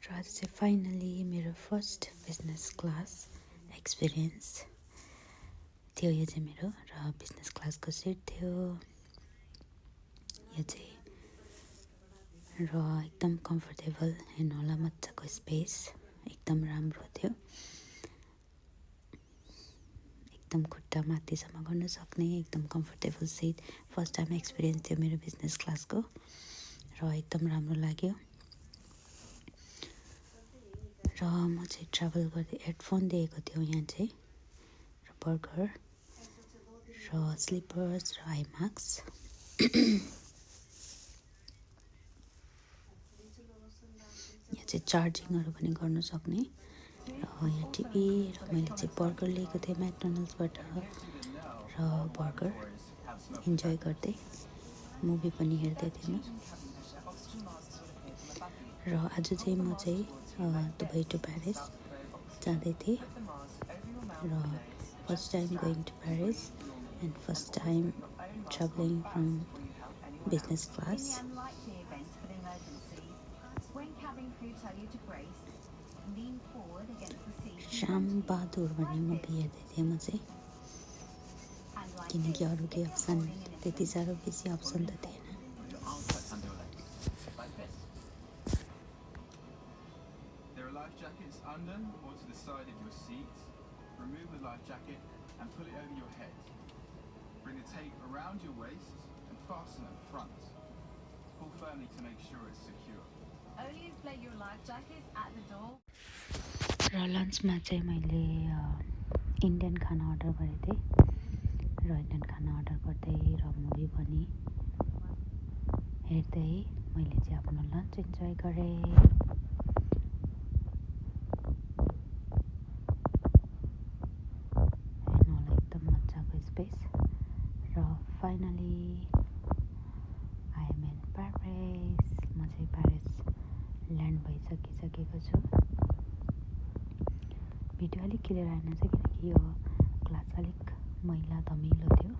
आज चाहिँ फाइनली मेरो फर्स्ट बिजनेस क्लास एक्सपिरियन्स थियो। यो चाहिँ मेरो र बिजनेस क्लासको सिट थियो यो चाहिँ, र एकदम कम्फर्टेबल हेर्नु होला, मजाको स्पेस एकदम राम्रो थियो। एकदम खुट्टा माथिसम्म गर्न सक्ने एकदम comfortable seat. First time experience थियो मेरो बिजनेस क्लासको र एकदम राम्रो लाग्यो। र म चाहिँ ट्राभल गर्दै हेडफोन दिएको थियो यहाँ चाहिँ, र बर्गर र स्लिपर्स र आई मास्क। यहाँ चाहिँ चार्जिङहरू पनि गर्नु सक्ने, र यहाँ टिभी, र मैले चाहिँ बर्गर लिएको थिएँ म्याकडोनल्ड्सबाट, र बर्गर इन्जोय गर्दै मुभी पनि हेर्दै थिएँ म। र आज चाहिँ म चाहिँ दुबई टु प्यारिस जाँदै थिएँ, र first time going to Paris and first time travelling from business class. Shyam Bahadur भन्ने मुभी हेर्दै थिएँ म चाहिँ, किनकि अरू केही अप्सन त्यति साह्रो बेसी अप्सन त थिएन। Life jackets under or to the side of your seat. Remove the life jacket and pull it over your head. Bring the tape around your waist and fasten at the front. Pull firmly to make sure it's secure. Only display your life jacket at the door. र लन्चमा चाहिँ मैले Indian खाना order गरेको थिएँ, र Indian खाना order गर्दै र मुभी पनि हेर्दै मैले चाहिँ आफ्नो लन्च इन्जोय गरेँ। एकदम मजाको स्पेस। र finally I am in Paris. म चाहिँ प्यारिस ल्यान्ड भइसकिसकेको छु। भिडियो अलिक क्लियर आएन चाहिँ किनकि यो क्लास अलिक मैला धमिलो थियो।